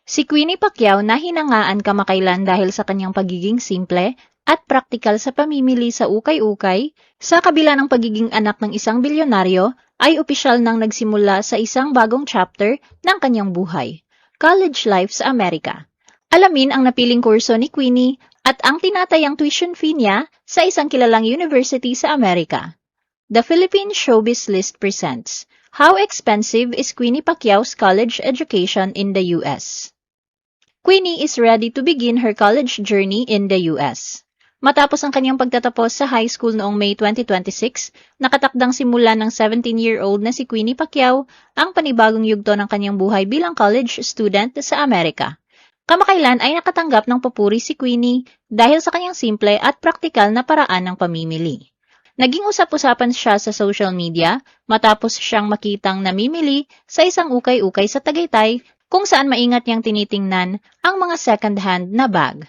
Si Queenie Pacquiao na hinangaan kamakailan dahil sa kanyang pagiging simple at praktikal sa pamimili sa ukay-ukay, sa kabila ng pagiging anak ng isang bilyonaryo, ay opisyal nang nagsimula sa isang bagong chapter ng kanyang buhay, college life sa Amerika. Alamin ang napiling kurso ni Queenie at ang tinatayang tuition fee niya sa isang kilalang university sa Amerika. The Philippine Showbiz List presents, How Expensive is Queenie Pacquiao's College Education in the US? Queenie is ready to begin her college journey in the US. Matapos ang kanyang pagtatapos sa high school noong May 2026, nakatakdang simula ng 17-year-old na si Queenie Pacquiao ang panibagong yugto ng kanyang buhay bilang college student sa Amerika. Kamakailan ay nakatanggap ng papuri si Queenie dahil sa kanyang simple at praktikal na paraan ng pamimili. Naging usap-usapan siya sa social media matapos siyang makitang namimili sa isang ukay-ukay sa Tagaytay kung saan maingat niyang tinitingnan ang mga second-hand na bag.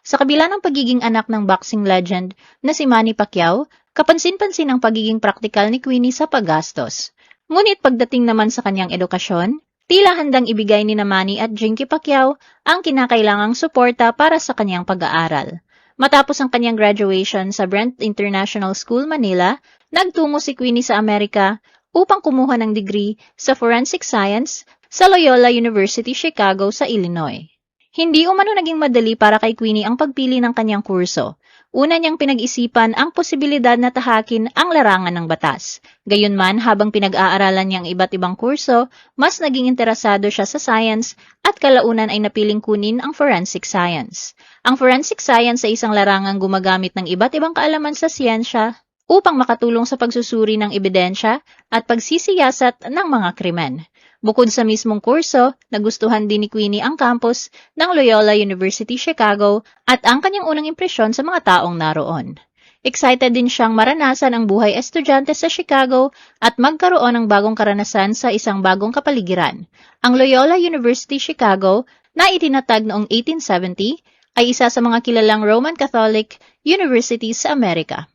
Sa kabila ng pagiging anak ng boxing legend na si Manny Pacquiao, kapansin-pansin ang pagiging praktikal ni Queenie sa paggastos. Ngunit pagdating naman sa kanyang edukasyon, tila handang ibigay ni Manny at Jinky Pacquiao ang kinakailangang suporta para sa kanyang pag-aaral. Matapos ang kanyang graduation sa Brent International School, Manila, nagtungo si Queenie sa Amerika upang kumuha ng degree sa Forensic Science sa Loyola University, Chicago sa Illinois. Hindi umano naging madali para kay Queenie ang pagpili ng kanyang kurso. Una niyang pinag-isipan ang posibilidad na tahakin ang larangan ng batas. Gayunman, habang pinag-aaralan niya ang iba't ibang kurso, mas naging interesado siya sa science at kalaunan ay napiling kunin ang forensic science. Ang forensic science ay isang larangang gumagamit ng iba't ibang kaalaman sa siyensya upang makatulong sa pagsusuri ng ebidensya at pagsisiyasat ng mga krimen. Bukod sa mismong kurso, nagustuhan din ni Queenie ang campus ng Loyola University, Chicago at ang kanyang unang impresyon sa mga taong naroon. Excited din siyang maranasan ang buhay estudyante sa Chicago at magkaroon ng bagong karanasan sa isang bagong kapaligiran. Ang Loyola University, Chicago, na itinatag noong 1870, ay isa sa mga kilalang Roman Catholic universities sa Amerika.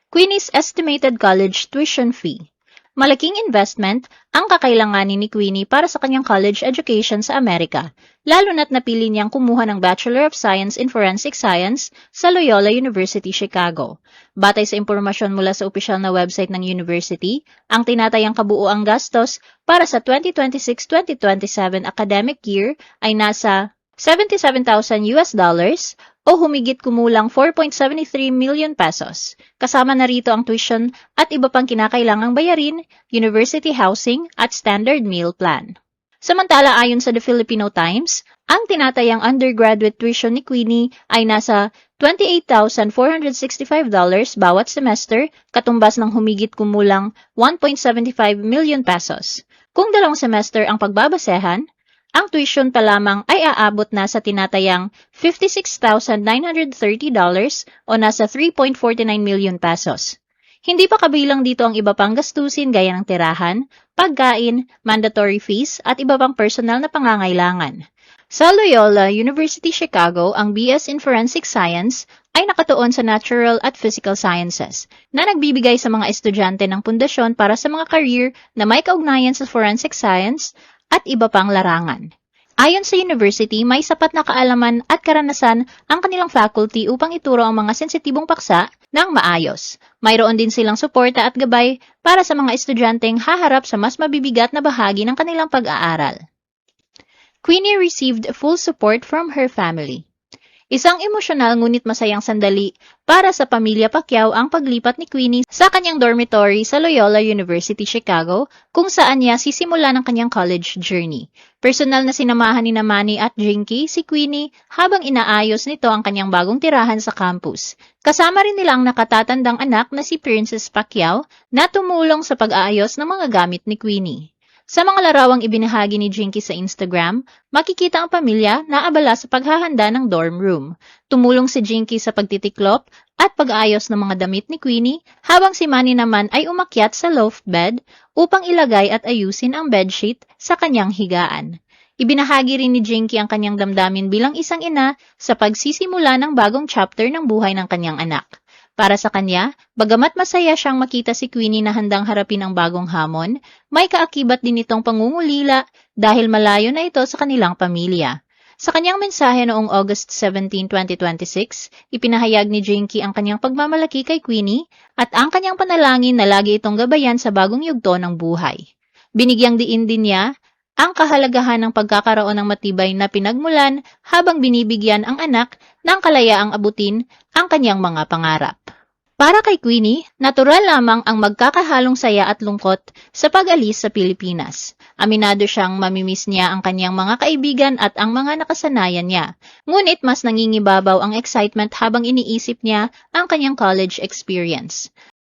Queenie's estimated college tuition fee. Malaking investment ang kakailanganin ni Queenie para sa kanyang college education sa Amerika, lalo na't napili niyang kumuha ng Bachelor of Science in Forensic Science sa Loyola University, Chicago. Batay sa impormasyon mula sa opisyal na website ng university, ang tinatayang kabuuang gastos para sa 2026-2027 academic year ay nasa $77,000 o humigit kumulang 4.73 million pesos. Kasama na rito ang tuition at iba pang kinakailangang bayarin, university housing at standard meal plan. Samantala, ayon sa The Filipino Times, ang tinatayang undergraduate tuition ni Queenie ay nasa $28,465 bawat semester, katumbas ng humigit kumulang 1.75 million pesos. Kung 2 semester ang pagbabasehan, ang tuition pa lamang ay aabot na sa tinatayang $56,930 o nasa 3.49 million pesos. Hindi pa kabilang dito ang iba pang gastusin gaya ng tirahan, pagkain, mandatory fees at iba pang personal na pangangailangan. Sa Loyola University, Chicago, ang BS in Forensic Science ay nakatuon sa Natural at Physical Sciences na nagbibigay sa mga estudyante ng pundasyon para sa mga career na may kaugnayan sa forensic science at iba pang larangan. Ayon sa university, may sapat na kaalaman at karanasan ang kanilang faculty upang ituro ang mga sensitibong paksa ng maayos. Mayroon din silang suporta at gabay para sa mga estudyanteng haharap sa mas mabibigat na bahagi ng kanilang pag-aaral. Queenie received full support from her family. Isang emosyonal ngunit masayang sandali para sa pamilya Pacquiao ang paglipat ni Queenie sa kanyang dormitory sa Loyola University, Chicago, kung saan niya sisimula ng kanyang college journey. Personal na sinamahan ni Manny at Jinky si Queenie habang inaayos nito ang kanyang bagong tirahan sa campus. Kasama rin nila ang nakatatandang anak na si Princess Pacquiao na tumulong sa pag-aayos ng mga gamit ni Queenie. Sa mga larawang ibinahagi ni Jinky sa Instagram, makikita ang pamilya na abala sa paghahanda ng dorm room. Tumulong si Jinky sa pagtitiklop at pag-aayos ng mga damit ni Queenie, habang si Manny naman ay umakyat sa loft bed upang ilagay at ayusin ang bedsheet sa kanyang higaan. Ibinahagi rin ni Jinky ang kanyang damdamin bilang isang ina sa pagsisimula ng bagong chapter ng buhay ng kanyang anak. Para sa kanya, bagamat masaya siyang makita si Queenie na handang harapin ang bagong hamon, may kaakibat din itong pangungulila dahil malayo na ito sa kanilang pamilya. Sa kanyang mensahe noong August 17, 2026, ipinahayag ni Jinky ang kanyang pagmamalaki kay Queenie at ang kanyang panalangin na lagi itong gabayan sa bagong yugto ng buhay. Binigyang diin din niya ang kahalagahan ng pagkakaroon ng matibay na pinagmulan habang binibigyan ang anak ng kalayaang abutin ang kanyang mga pangarap. Para kay Queenie, natural lamang ang magkakahalong saya at lungkot sa pag-alis sa Pilipinas. Aminado siyang mamimiss niya ang kanyang mga kaibigan at ang mga nakasanayan niya. Ngunit mas nangingibabaw ang excitement habang iniisip niya ang kanyang college experience.